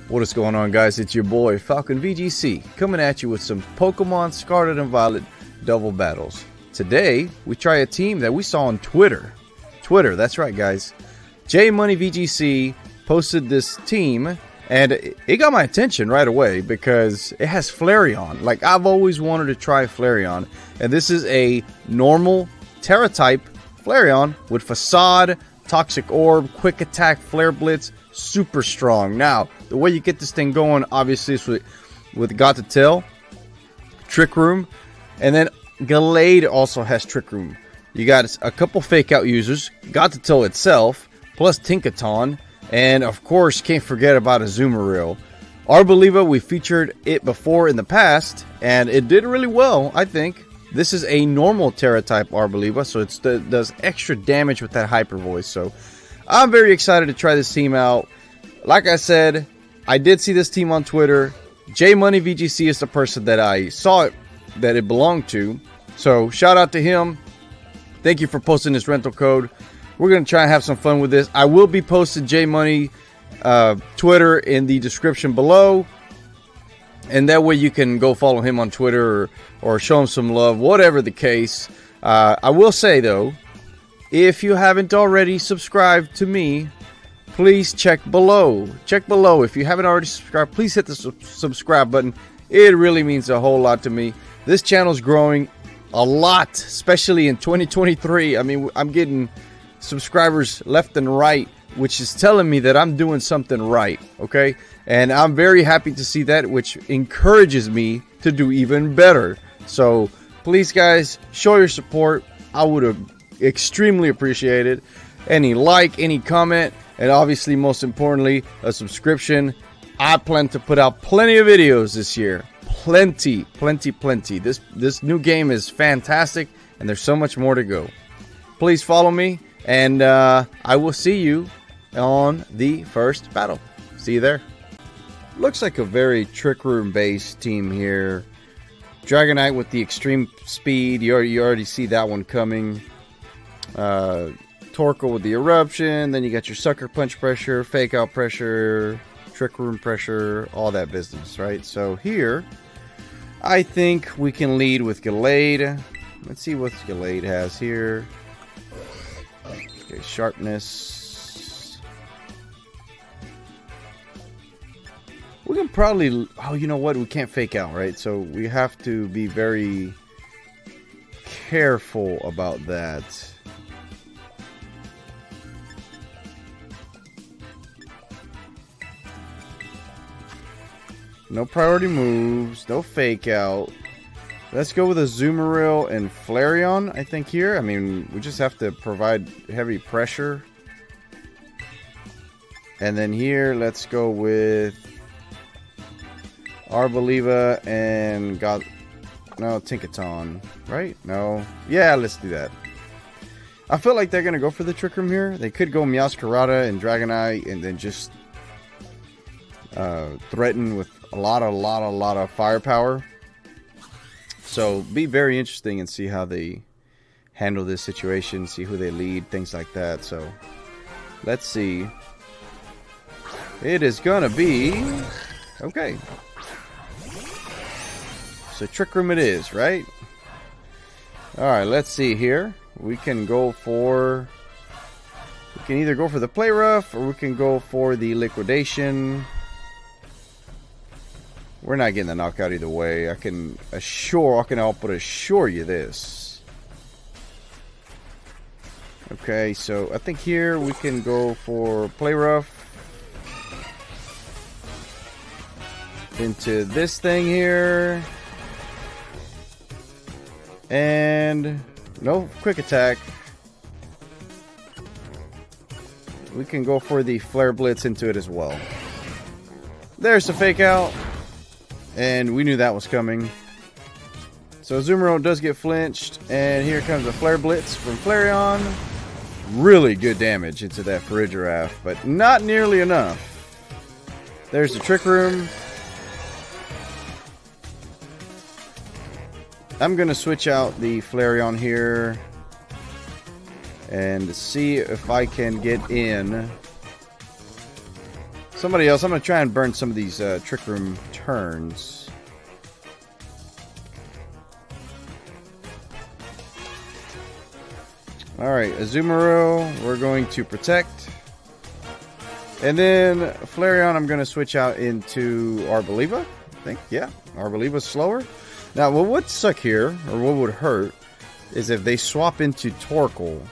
What is going on, guys? It's your boy Falcon VGC coming at you with some Pokemon Scarlet and Violet double battles. Today we try a team that we saw on Twitter. That's right, guys. J Money VGC posted this team and it got my attention right away because it has Flareon. Like, I've always wanted to try Flareon, and this is a normal Terra type Flareon with Facade, Toxic Orb, Quick Attack, Flare Blitz, super strong. Now, the way you get this thing going, obviously, is with Got to Tell, Trick Room, and then Gallade also has Trick Room. You got a couple Fake Out users, Got to Tell itself, plus Tinkaton, and of course, can't forget about Azumarill. Arboliva, we featured it before in the past, and it did really well, I think. This is a normal Terra type Arboliva, so it does extra damage with that Hyper Voice. So I'm very excited to try this team out. Like I said, I did see this team on Twitter. J Money VGC is the person that I saw that it belonged to. So shout out to him. Thank you for posting this rental code. We're going to try and have some fun with this. I will be posting J Money Twitter in the description below. And that way you can go follow him on Twitter or show him some love, whatever the case. I will say, though, if you haven't already subscribed to me, please check below. Check below. If you haven't already subscribed, please hit the subscribe button. It really means a whole lot to me. This channel's growing a lot, especially in 2023. I mean, I'm getting subscribers left and right, which is telling me that I'm doing something right, okay? And I'm very happy to see that, which encourages me to do even better. So please, guys, show your support. I would have extremely appreciate it. Any like, any comment, and obviously, most importantly, a subscription. I plan to put out plenty of videos this year. Plenty. This new game is fantastic, and there's so much more to go. Please follow me, and I will see you on the first battle. See you there. Looks like a very Trick Room based team here. Dragonite with the extreme speed. You already see that one coming. Torkoal with the eruption. Then you got your Sucker Punch pressure, Fake Out pressure, Trick Room pressure, all that business, right? So here, I think we can lead with Gallade. Let's see what Gallade has here. Okay, sharpness. We can probably... Oh, you know what? We can't Fake Out, right? So we have to be very careful about that. No priority moves. No Fake Out. Let's go with Azumarill and Flareon, I think, here. I mean, we just have to provide heavy pressure. And then here, let's go with Arboliva and Tinkaton, right? No. Yeah, let's do that. I feel like they're going to go for the Trick Room here. They could go Meowscarada and Dragonite and then just threaten with a lot of firepower. So be very interesting and see how they handle this situation, see who they lead, things like that. So let's see. It is gonna be okay. So Trick Room it is, right? Alright, let's see here. We can either go for the Play Rough or we can go for the Liquidation. We're not getting the knockout either way. I can assure you this. Okay, so I think here we can go for Play Rough into this thing here. And no Quick Attack. We can go for the Flare Blitz into it as well. There's the Fake Out. And we knew that was coming. So Azumarill does get flinched. And here comes a Flare Blitz from Flareon. Really good damage into that Farigiraf, but not nearly enough. There's the Trick Room. I'm going to switch out the Flareon here. And see if I can get in Somebody else. I'm going to try and burn some of these Trick Room turns. Alright, Azumarill, we're going to protect. And then Flareon, I'm going to switch out into Arboliva. I think, yeah. Arboliva's slower. Now, what would suck here, or what would hurt, is if they swap into Torkoal.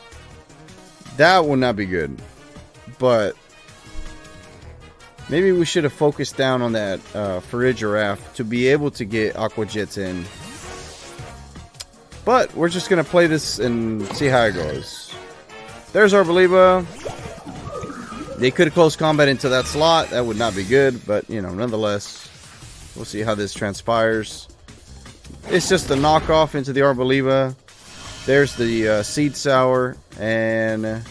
That would not be good. But maybe we should have focused down on that Farigiraf to be able to get Aqua Jets in. But we're just going to play this and see how it goes. There's Arboliva. They could have close combat into that slot. That would not be good. But, you know, nonetheless, we'll see how this transpires. It's just a knockoff into the Arboliva. There's the Seed Sour and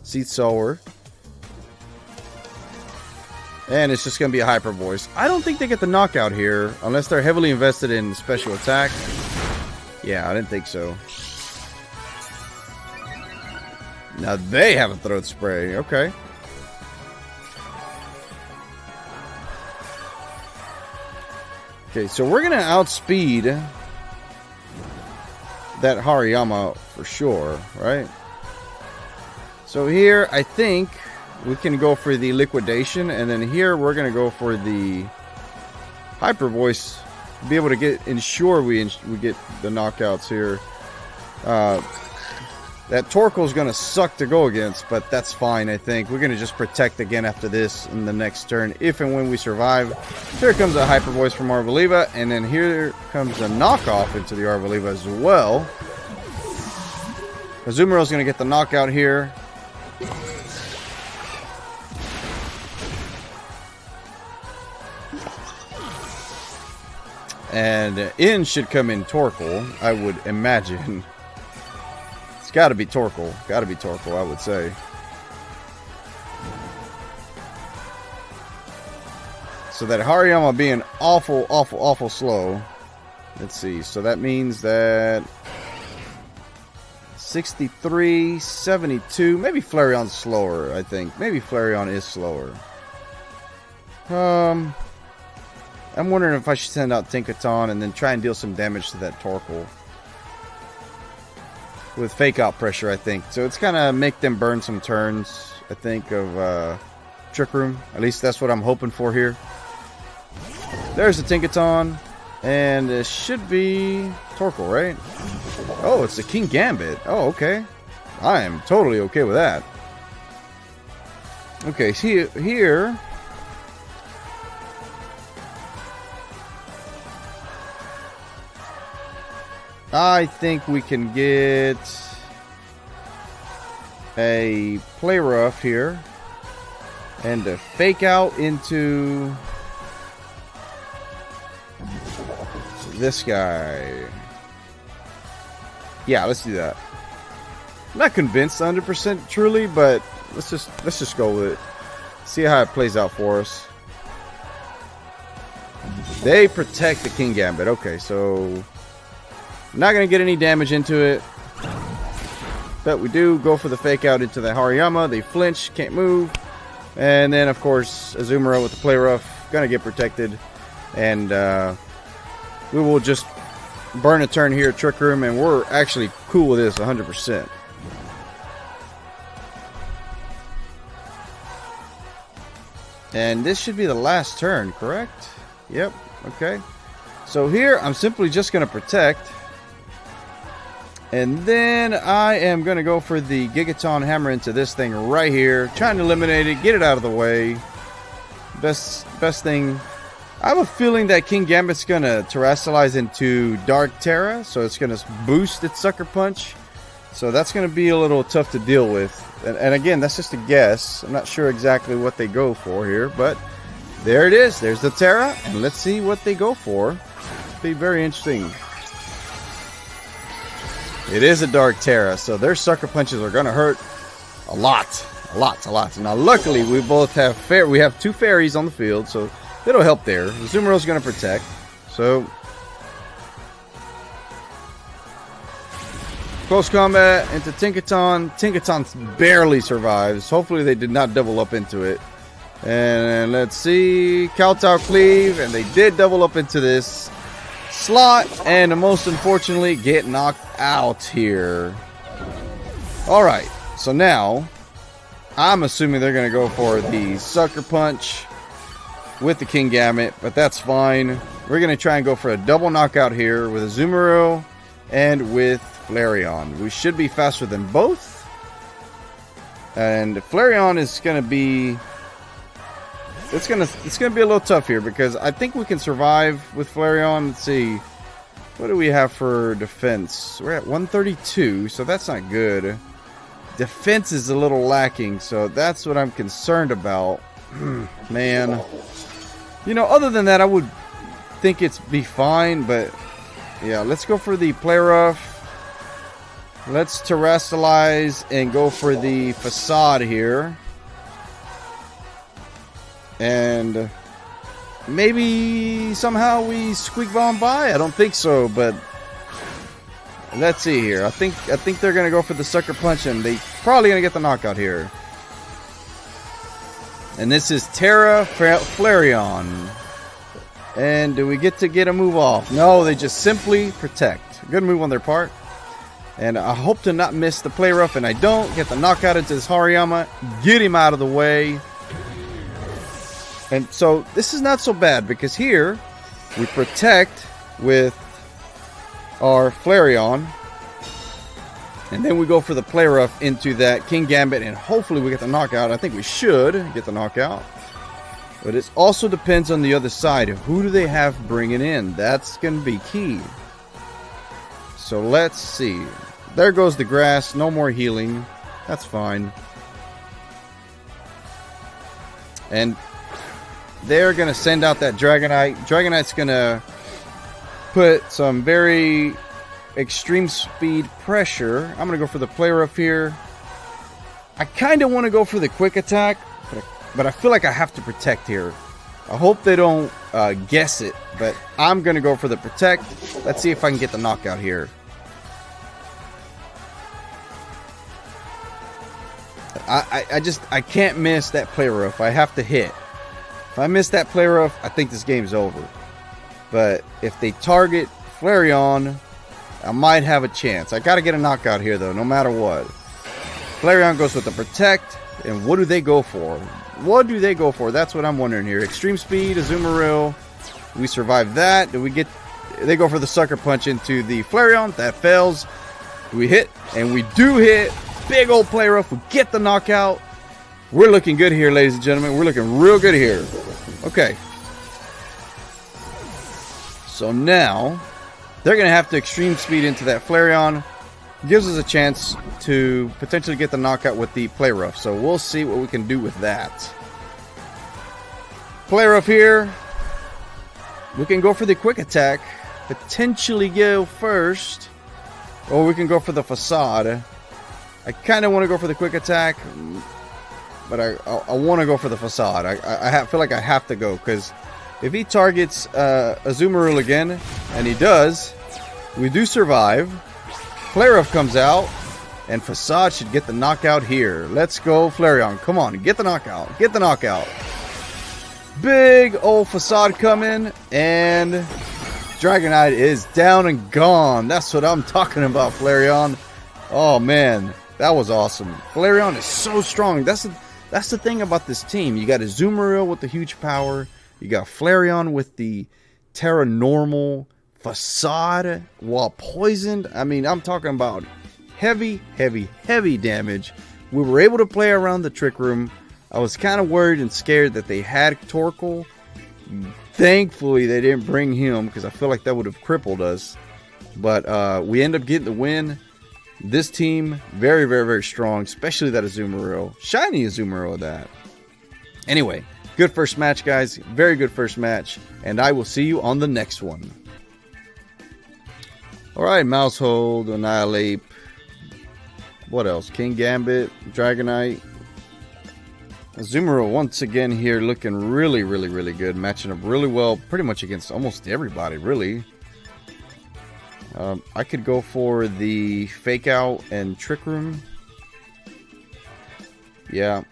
Seed Sower. And it's just going to be a Hyper Voice. I don't think they get the knockout here unless they're heavily invested in special attack. Yeah, I didn't think so. Now they have a Throat Spray. Okay. Okay, so we're going to outspeed that Hariyama for sure, right? So here, I think we can go for the Liquidation, and then here we're going to go for the Hyper Voice, be able to ensure we get the knockouts here. That Torkoal is going to suck to go against, but that's fine, I think. We're going to just protect again after this in the next turn, if and when we survive. Here comes a Hyper Voice from Arboliva, and then here comes a knockoff into the Arboliva as well. Azumarill is going to get the knockout here. And in should come in Torkoal, I would imagine. It's got to be Torkoal. Got to be Torkoal, I would say. So that Hariyama being awful slow. Let's see. So that means that 63, 72. Maybe Flareon's slower, I think. Maybe Flareon is slower. I'm wondering if I should send out Tinkaton and then try and deal some damage to that Torkoal. With Fake Out pressure, I think. So it's kind of make them burn some turns, I think, of Trick Room. At least that's what I'm hoping for here. There's the Tinkaton. And it should be Torkoal, right? Oh, it's the King Gambit. Oh, okay. I am totally okay with that. Okay, see here... I think we can get a Play Rough here and a Fake Out into this guy. Yeah, let's do that. I'm not convinced 100% truly, but let's just go with it. See how it plays out for us. They protect the King Gambit. Okay, so not going to get any damage into it. But we do go for the Fake Out into the Hariyama. They flinch, can't move. And then, of course, Azumarill with the Play Rough. Going to get protected. And we will just burn a turn here at Trick Room. And we're actually cool with this 100%. And this should be the last turn, correct? Yep, okay. So here, I'm simply just going to protect. And then I am going to go for the Gigaton Hammer into this thing right here. Trying to eliminate it, get it out of the way. Best thing. I have a feeling that King Gambit's going to terrestrialize into Dark Terra. So it's going to boost its Sucker Punch. So that's going to be a little tough to deal with. And again, that's just a guess. I'm not sure exactly what they go for here. But there it is. There's the Terra. And let's see what they go for. It'll be very interesting. It is a Dark Terra, so their Sucker Punches are going to hurt a lot. Now, luckily, we both have we have two fairies on the field, so it'll help there. Azumarill's going to protect, so close combat into Tinkaton. Tinkaton barely survives. Hopefully, they did not double up into it. And let's see. Kowtow Cleave. And they did double up into this slot. And most unfortunately, get knocked out here. Alright. So now, I'm assuming they're going to go for the Sucker Punch with the Kingambit. But that's fine. We're going to try and go for a double knockout here with Azumarill and with Flareon. We should be faster than both. And Flareon is going to be... It's gonna be a little tough here because I think we can survive with Flareon. Let's see. What do we have for defense? We're at 132, so that's not good. Defense is a little lacking, so that's what I'm concerned about. Man. You know, other than that, I would think it's be fine, but yeah, let's go for the Play Rough. Let's Terrasilize and go for the Facade here. And maybe somehow we squeak bomb by. I don't think so, but let's see here. I think they're gonna go for the Sucker Punch, and they probably gonna get the knockout here. And this is Terra Flareon. And do we get to get a move off? No, they just simply protect. Good move on their part. And I hope to not miss the Play Rough, and I don't. Get the knockout into this Hariyama. Get him out of the way. And so this is not so bad because here we protect with our Flareon. And then we go for the Play Rough into that Kingambit, and hopefully we get the knockout. I think we should get the knockout. But it also depends on the other side. Who do they have bringing in? That's going to be key. So let's see. There goes the grass. No more healing. That's fine. And they're going to send out that Dragonite. Dragonite's going to put some very extreme speed pressure. I'm going to go for the Play Rough here. I kind of want to go for the Quick Attack, but I feel like I have to protect here. I hope they don't guess it, but I'm going to go for the Protect. Let's see if I can get the knockout here. I can't miss that Play Rough. I have to hit. If I miss that Play Rough, I think this game's over. But if they target Flareon, I might have a chance. I got to get a knockout here, though, no matter what. Flareon goes with the Protect, and what do they go for? What do they go for? That's what I'm wondering here. Extreme Speed, Azumarill. We survive that. Do we get... They go for the Sucker Punch into the Flareon. That fails. We hit, and we do hit. Big old Play Rough. We get the knockout. We're looking good here, ladies and gentlemen. We're looking real good here. Okay. So now, they're going to have to Extreme Speed into that Flareon. Gives us a chance to potentially get the knockout with the Play Rough. So we'll see what we can do with that. Play Rough here. We can go for the Quick Attack. Potentially go first. Or we can go for the Facade. I kind of want to go for the Quick Attack. But I want to go for the Facade. I feel like I have to go. Because if he targets Azumarill again, and he does, we do survive. Play Rough comes out, and Facade should get the knockout here. Let's go, Flareon. Come on, get the knockout. Get the knockout. Big old Facade coming, and Dragonite is down and gone. That's what I'm talking about, Flareon. Oh, man, that was awesome. Flareon is so strong. That's the thing about this team. You got Azumarill with the huge power. You got Flareon with the Terra Normal Facade while poisoned. I mean, I'm talking about heavy damage. We were able to play around the Trick Room. I was kind of worried and scared that they had Torkoal. Thankfully, they didn't bring him because I feel like that would have crippled us. But we end up getting the win. This team, very strong, especially that Azumarill. Shiny Azumarill, that. Anyway, good first match, guys. Very good first match. And I will see you on the next one. Alright, Mousehold, Annihilate. What else? Kingambit, Dragonite. Azumarill once again here looking really good. Matching up really well pretty much against almost everybody, really. I could go for the Fake Out and Trick Room. Yeah.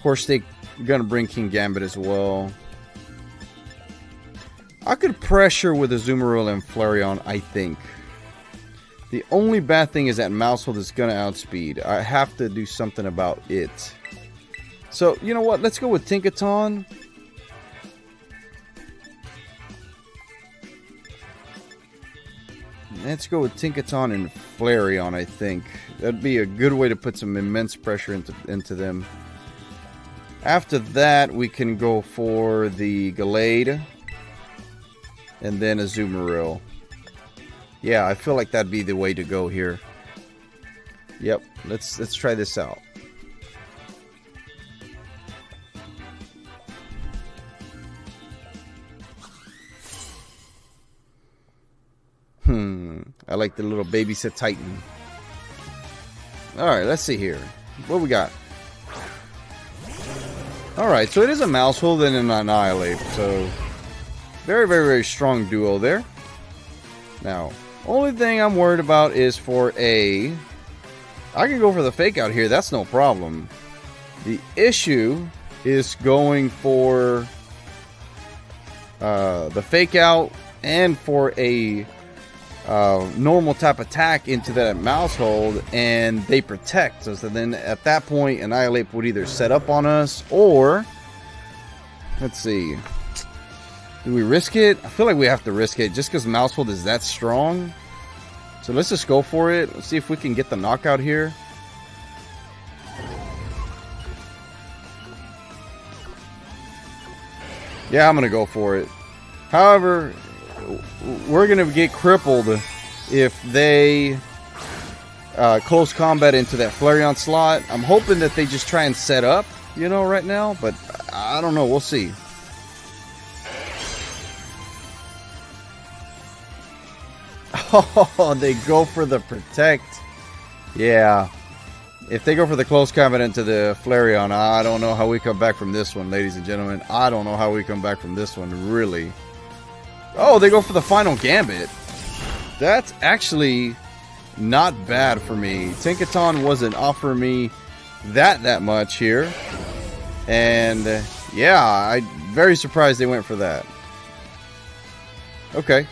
course, they're going to bring King Gambit as well. I could pressure with Azumarill and Flareon, I think. The only bad thing is that Maushold is going to outspeed. I have to do something about it. So, you know what? Let's go with Tinkaton. Let's go with Tinkaton and Flareon, I think. That'd be a good way to put some immense pressure into them. After that, we can go for the Gallade. And then Azumarill. Yeah, I feel like that'd be the way to go here. Yep, let's try this out. I like the little babysit Titan. Alright, let's see here. What we got? Alright, so it is a Maushold and an Annihilate. So, very, very, very strong duo there. Now, only thing I'm worried about is for a... I can go for the Fake Out here. That's no problem. The issue is going for the Fake Out and for a normal type attack into that Maushold, and they protect us. So then at that point, Annihilate would either set up on us or... Let's see. Do we risk it? I feel like we have to risk it just because Maushold is that strong. So let's just go for it. Let's see if we can get the knockout here. Yeah, I'm going to go for it. However, we're going to get crippled if they close combat into that Flareon slot. I'm hoping that they just try and set up, you know, right now. But I don't know. We'll see. Oh, they go for the Protect. Yeah. If they go for the close combat into the Flareon, I don't know how we come back from this one, ladies and gentlemen. I don't know how we come back from this one, really. Oh, they go for the final Gambit. That's actually not bad for me. Tinkaton wasn't offering me that much here. And, yeah, I'm very surprised they went for that. Okay.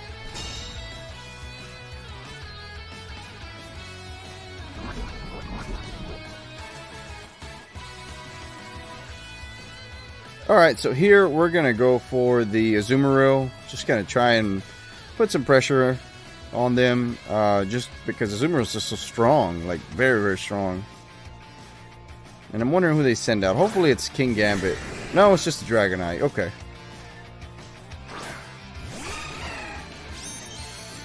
Alright, so here we're going to go for the Azumarill. Just going to try and put some pressure on them. Just because Azumarill is just so strong. Like, very, very strong. And I'm wondering who they send out. Hopefully it's King Gambit. No, it's just a Dragonite. Okay.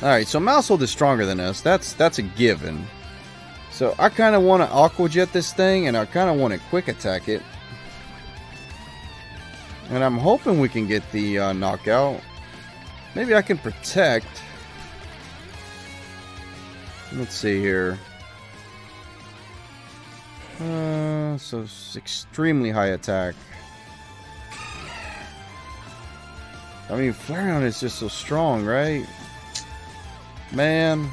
Alright, so Maushold is stronger than us. That's a given. So I kind of want to Aqua Jet this thing. And I kind of want to Quick Attack it. And I'm hoping we can get the knockout. Maybe I can Protect. Let's see here. So it's extremely high attack. I mean, Flareon is just so strong, right? Man.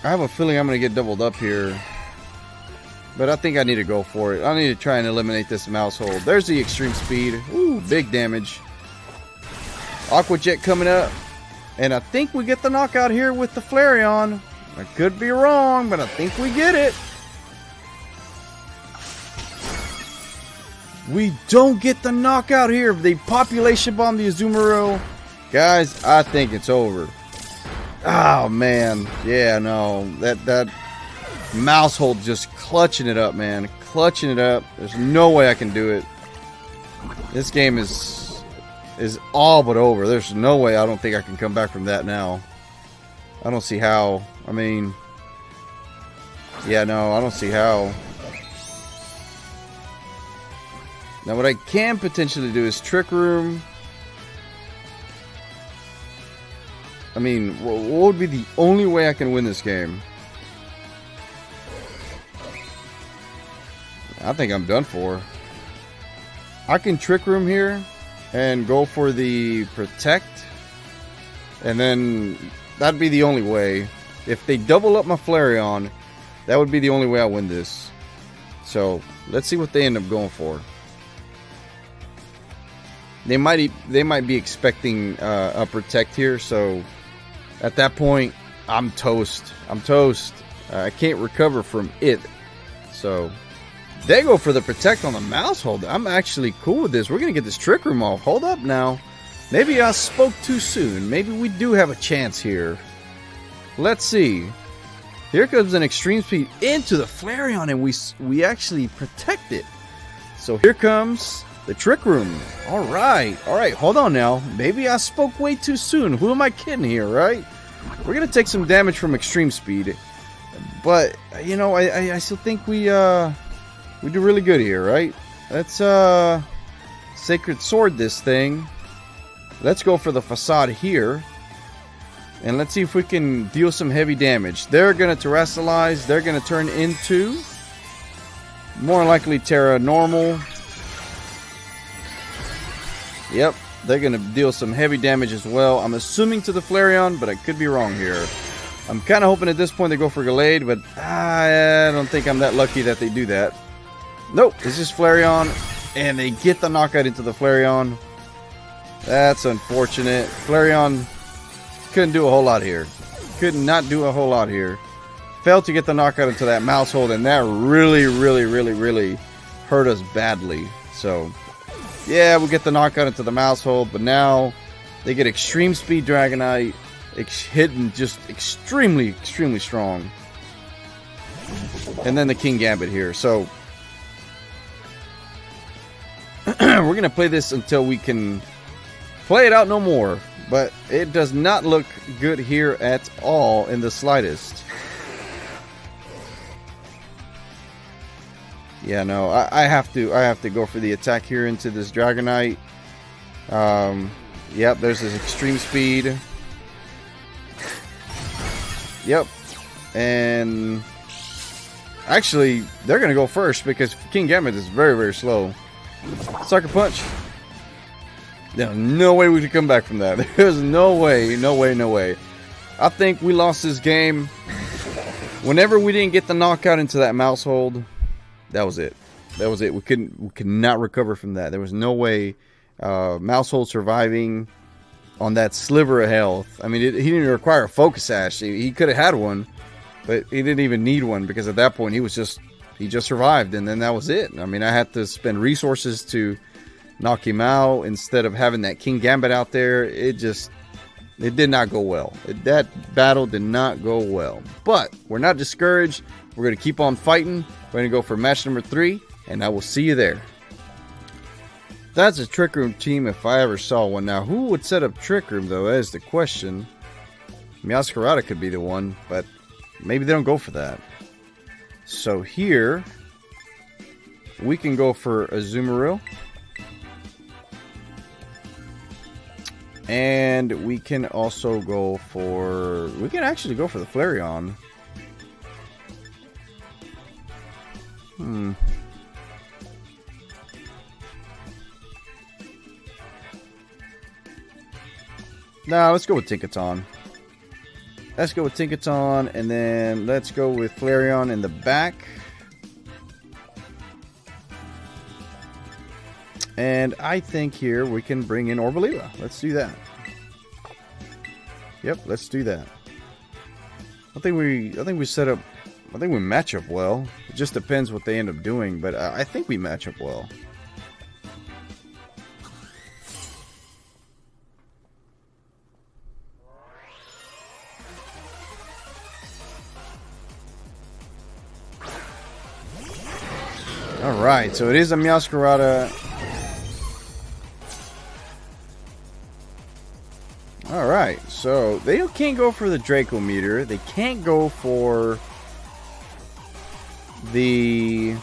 I have a feeling I'm going to get doubled up here. But I think I need to go for it. I need to try and eliminate this Maushold. There's the extreme speed. Ooh, big damage. Aqua Jet coming up. And I think we get the knockout here with the Flareon. I could be wrong, but I think we get it. We don't get the knockout here. They population bomb the Azumarill. Guys, I think it's over. Oh, man. Yeah, no. That Maushold just clutching it up, man. Clutching it up. There's no way I can do it. This game is all but over. There's no way. I don't think I can come back from that now. I don't see how. I mean, yeah, no, I don't see how. Now, what I can potentially do is Trick Room. I mean, what would be the only way I can win this game? I think I'm done for. I can Trick Room here and go for the Protect. And then that'd be the only way. If they double up my Flareon, that would be the only way I win this. So let's see what they end up going for. They might be expecting a protect here, so at that point I'm toast. I can't recover from it. So they go for the protect on the mouse hold. I'm actually cool with this. We're gonna get this trick room off. Hold up now. Maybe I spoke too soon. Maybe we do have a chance here. Let's see. Here comes an extreme speed into the Flareon, and we actually protect it. So here comes the trick room. All right. Hold on now. Maybe I spoke way too soon. Who am I kidding here, right? We're gonna take some damage from extreme speed, but you know, I still think we do really good here, right? Let's Sacred Sword this thing. Let's go for the facade here. And let's see if we can deal some heavy damage. They're going to terrestrialize. They're going to turn into, more likely, Terra Normal. Yep, they're going to deal some heavy damage as well. I'm assuming to the Flareon, but I could be wrong here. I'm kind of hoping at this point they go for Gallade, but I don't think I'm that lucky that they do that. Nope, it's just Flareon, and they get the knockout into the Flareon. That's unfortunate. Flareon couldn't do a whole lot here. Could not do a whole lot here. Failed to get the knockout into that mouse hold, and that really hurt us badly. So, yeah, we'll get the knockout into the mouse hold, but now they get Extreme Speed Dragonite, hitting just extremely strong. And then the King Gambit here. So, we're going to play this until we can play it out no more. But it does not look good here at all in the slightest. Yeah, no, I have to go for the attack here into this Dragonite. Yep, there's this extreme speed. Yep. And actually, they're gonna go first because King Gambit is very slow. Sucker Punch. There's no way we could come back from that. There's no way. I think we lost this game. Whenever we didn't get the knockout into that mouse hold, that was it. We could not recover from that. There was no way mouse hold surviving on that sliver of health. I mean, he didn't even require a focus sash. He could have had one, but he didn't even need one because at that point he just survived, and then that was it. I mean, I had to spend resources to knock him out instead of having that King Gambit out there. It did not go well. That battle did not go well. But we're not discouraged. We're going to keep on fighting. We're going to go for match number 3, and I will see you there. That's a Trick Room team if I ever saw one. Now, who would set up Trick Room, though, is the question. Meowscarada could be the one, but maybe they don't go for that. So here, we can go for Azumarill. And we can also go for... we can actually go for the Flareon. Nah, let's go with Tinkaton. And then let's go with Flareon in the back. And I think here we can bring in Orbelia. Let's do that. Yep, let's do that. I think we set up. I think we match up well. It just depends what they end up doing, but I think we match up well. All right, so it is a Meowscarada. Alright, so they can't go for the Draco Meter. They can't go for the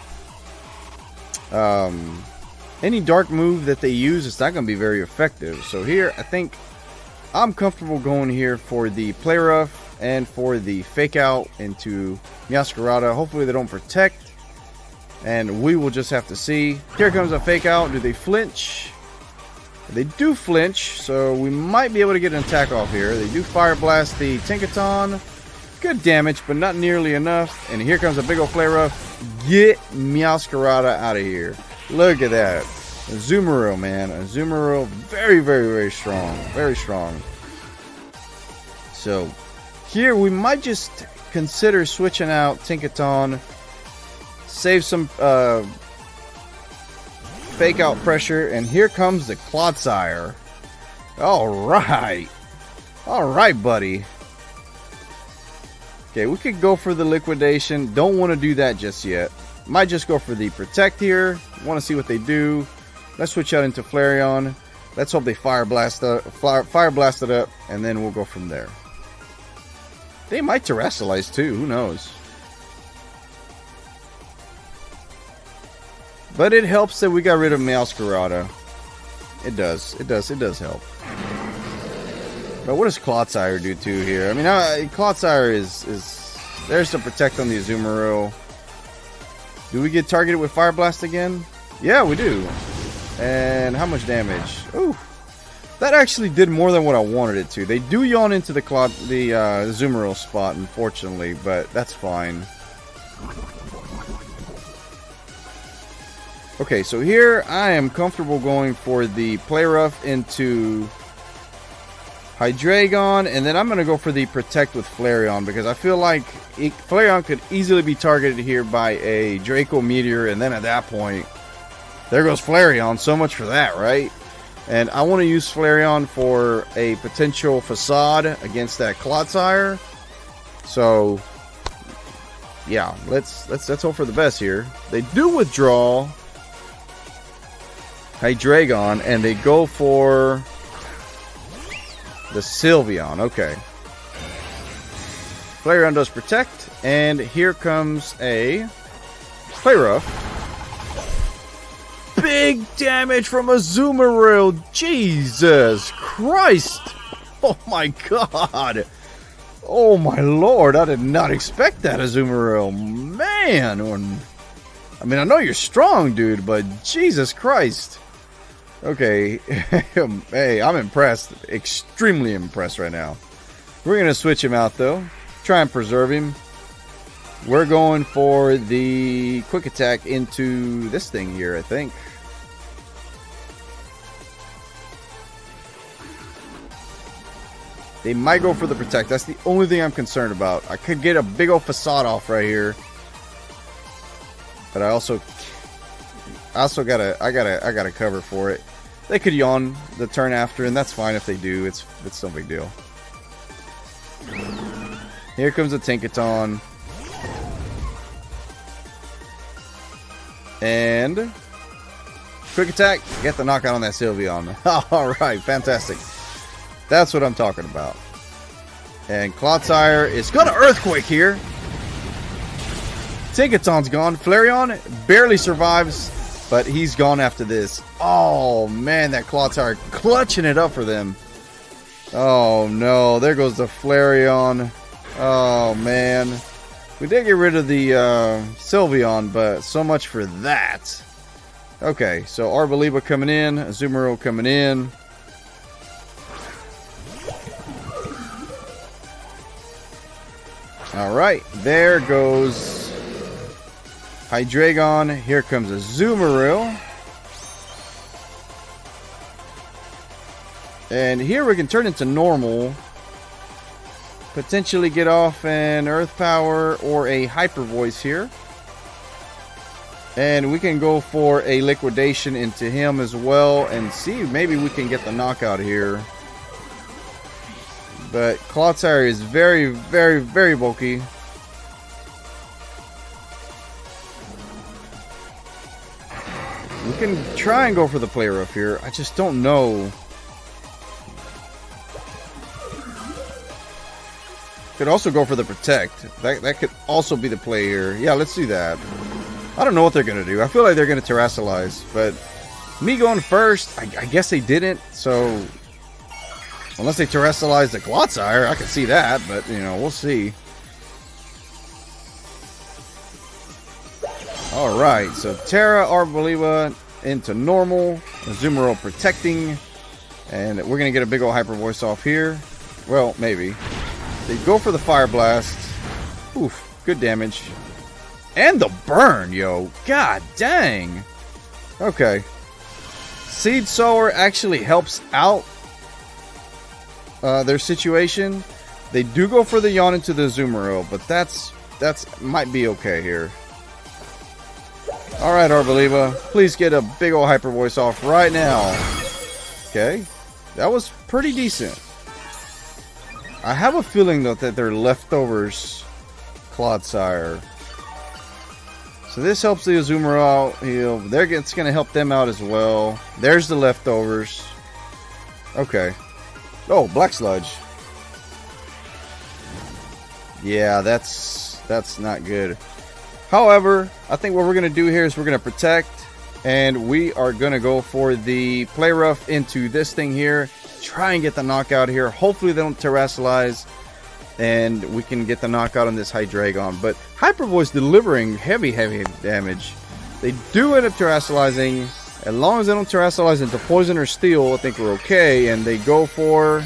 any dark move that they use. It's not going to be very effective. So here, I think I'm comfortable going here for the Play Rough and for the Fake Out into Meowscarada. Hopefully they don't protect, and we will just have to see. Here comes a Fake Out. Do they flinch? They do flinch, so we might be able to get an attack off here. They do Fire Blast the Tinkaton. Good damage, but not nearly enough. And here comes a big old Flare Rough. Get Meowscarada out of here. Look at that. Azumarill, man. Azumarill, very, very, very strong. Very strong. So, here we might just consider switching out Tinkaton. Save some fake out pressure. And here comes the Clodsire. Alright. Alright, buddy. Okay, we could go for the liquidation. Don't want to do that just yet. Might just go for the protect here. Want to see what they do. Let's switch out into Flareon. Let's hope they fire blast it up, and then we'll go from there. They might Terrasilize too. Who knows? But it helps that we got rid of Meowscarada. It does. It does help. But what does Clodsire do too here? I mean, Clodsire is there's to protect on the Azumarill. Do we get targeted with Fire Blast again? Yeah, we do. And how much damage? Ooh, that actually did more than what I wanted it to. They do yawn into the Azumarill spot, unfortunately, but that's fine. Okay, so here I am comfortable going for the Play Rough into Hydreigon, and then I'm going to go for the Protect with Flareon, because I feel like Flareon could easily be targeted here by a Draco Meteor, and then at that point, there goes Flareon. So much for that, right? And I want to use Flareon for a potential Facade against that Clodsire. So, yeah, let's hope for the best here. They do withdraw Hydreigon, and they go for the Sylveon. Okay. Flareon does protect, and here comes a Play Rough. Big damage from Azumarill. Jesus Christ. Oh my god. Oh my lord. I did not expect that, Azumarill. Man. I mean, I know you're strong, dude, but Jesus Christ. Okay, hey, I'm impressed. Extremely impressed right now. We're going to switch him out, though. Try and preserve him. We're going for the Quick Attack into this thing here, I think. They might go for the Protect. That's the only thing I'm concerned about. I could get a big old Facade off right here. But I gotta cover for it. They could yawn the turn after, and that's fine if they do. It's no big deal. Here comes the Tinkaton. And Quick Attack, get the knockout on that Sylveon. Alright, fantastic. That's what I'm talking about. And Clodsire is gonna Earthquake here. Tinkaton's gone. Flareon barely survives, but he's gone after this. Oh, man, that Clodsire clutching it up for them. Oh, no. There goes the Flareon. Oh, man. We did get rid of the Sylveon, but so much for that. Okay, so Arboliva coming in. Azumarill coming in. Alright, there goes Hydreigon. Here comes Azumarill. And here we can turn into normal. Potentially get off an Earth Power or a Hyper Voice here. And we can go for a Liquidation into him as well. And see, maybe we can get the knockout here. But Clodsire is very, very, very bulky. We can try and go for the Play Rough here. I just don't know. Could also go for the Protect. That could also be the play here. Yeah, let's do that. I don't know what they're going to do. I feel like they're going to Terrasilize. But me going first, I guess they didn't. So, unless they Terrasilize the Clodsire, I can see that. But, you know, we'll see. Alright, so Terra, Arboliva into normal. Azumarill protecting. And we're going to get a big old Hyper Voice off here. Well, maybe. They go for the Fire Blast. Oof, good damage. And the burn, yo. God dang. Okay. Seed Sower actually helps out their situation. They do go for the yawn into the Azumarill, but that's might be okay here. Alright, Arboliva, please get a big old Hyper Voice off right now. Okay. That was pretty decent. I have a feeling though that they're leftovers Clodsire. So this helps the Azumarill heal. It's going to help them out as well. There's the leftovers. Okay. Oh, Black Sludge. Yeah, that's not good. However, I think what we're going to do here is we're going to protect. And we are going to go for the Play Rough into this thing here. Try and get the knockout here. Hopefully they don't Terrasilize. And we can get the knockout on this Hydreigon. But Hyper Voice delivering heavy damage. They do end up Terrasilizing. As long as they don't Terrasilize into Poison or Steel, I think we're okay. And they go for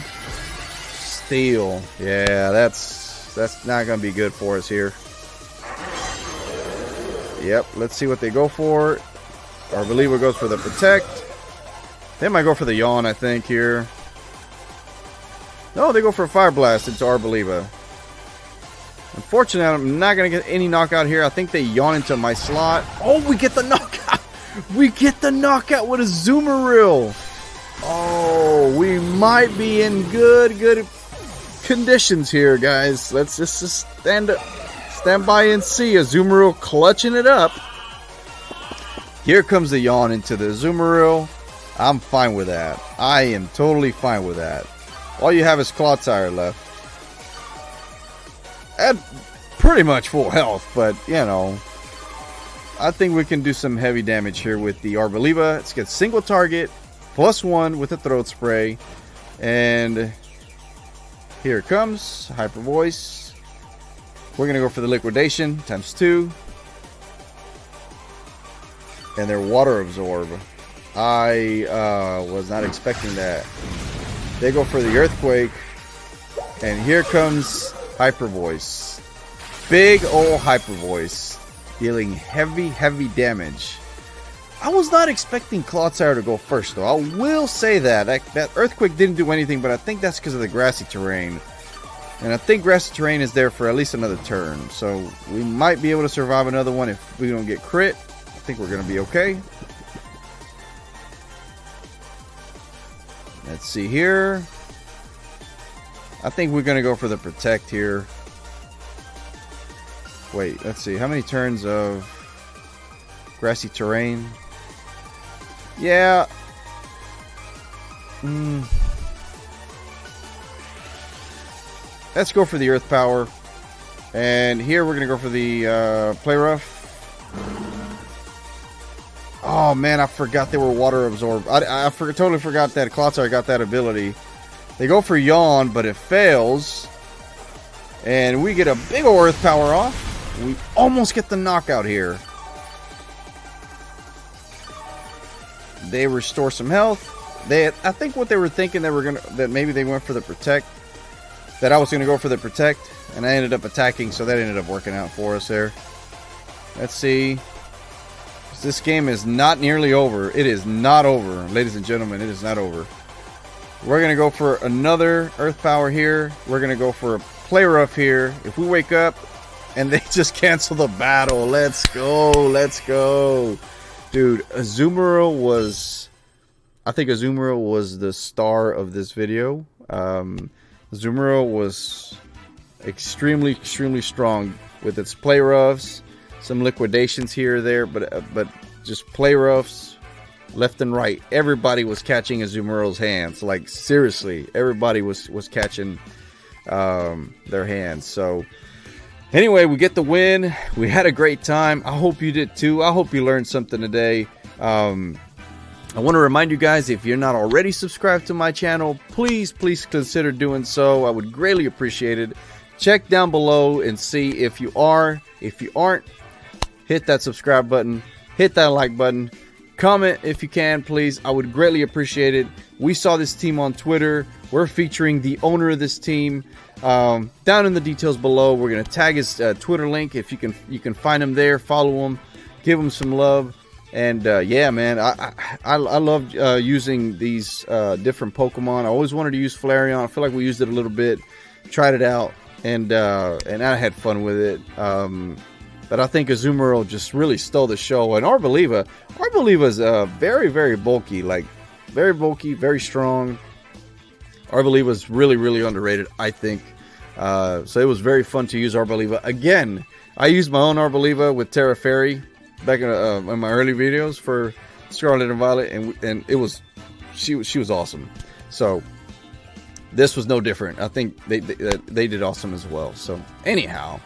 Steel. Yeah, that's not going to be good for us here. Yep, let's see what they go for. Arboliva goes for the Protect. They might go for the Yawn, I think, here. No, they go for a Fire Blast into Arboliva. Unfortunately, I'm not going to get any knockout here. I think they yawn into my slot. Oh, we get the knockout. We get the knockout with a Azumarill. Oh, we might be in good conditions here, guys. Let's just stand by and see. Azumarill clutching it up. Here comes the yawn into the Azumarill. I'm fine with that. I am totally fine with that. All you have is Clodsire left. At pretty much full health, but, you know, I think we can do some heavy damage here with the Arboliva. Let's get single target, +1 with the Throat Spray. And here it comes. Hyper Voice. We're going to go for the Liquidation, ×2. And their Water Absorb. I was not expecting that. They go for the Earthquake. And here comes Hyper Voice. Big old Hyper Voice. Dealing heavy damage. I was not expecting Clodsire to go first, though. I will say that. That Earthquake didn't do anything, but I think that's because of the grassy terrain. And I think grassy terrain is there for at least another turn. So we might be able to survive another one if we don't get crit. I think we're going to be okay. Let's see here. I think we're going to go for the Protect here. Wait, let's see. How many turns of grassy terrain? Yeah. Let's go for the Earth Power. And here we're going to go for the Play Rough. Oh man, I forgot they were Water Absorb. I totally forgot that Clodsire got that ability. They go for Yawn, but it fails. And we get a big old Earth Power off. We almost get the knockout here. They restore some health. I think what they were thinking that maybe they went for the Protect. That I was gonna go for the Protect, and I ended up attacking, so that ended up working out for us there. Let's see. This game is not nearly over. It is not over, ladies and gentlemen. It is not over. We're gonna go for another Earth Power here. We're gonna go for a Play Rough here. If we wake up and they just cancel the battle, let's go, let's go, dude. Azumarill was, I think Azumarill was the star of this video. Azumarill was extremely strong with its Play Roughs, some liquidations here or there, but just Play Roughs left and right. Everybody was catching Azumarill's hands. Like seriously, everybody was catching their hands. So anyway, we get the win. We had a great time. I hope you did too. I hope you learned something today. I want to remind you guys, if you're not already subscribed to my channel, please consider doing so. I would greatly appreciate it. Check down below and see if you are. If you aren't, hit that subscribe button, hit that like button, comment if you can, please. I would greatly appreciate it. We saw this team on Twitter. We're featuring the owner of this team. Down in the details below, we're gonna tag his Twitter link. If you can find him there, follow him, give him some love. And yeah, man, I love using these different Pokemon. I always wanted to use Flareon. I feel like we used it a little bit, tried it out, and I had fun with it. But I think Azumarill just really stole the show. And Arboliva is very, very bulky, like very bulky, very strong. Arboliva is really, really underrated, I think. So it was very fun to use Arboliva. Again, I used my own Arboliva with Terra Fairy back in my early videos for Scarlet and Violet, and it was she was awesome. So this was no different. I think they did awesome as well. So anyhow,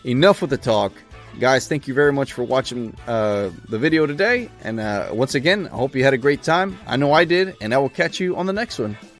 enough with the talk. Guys, thank you very much for watching the video today. And once again, I hope you had a great time. I know I did, and I will catch you on the next one.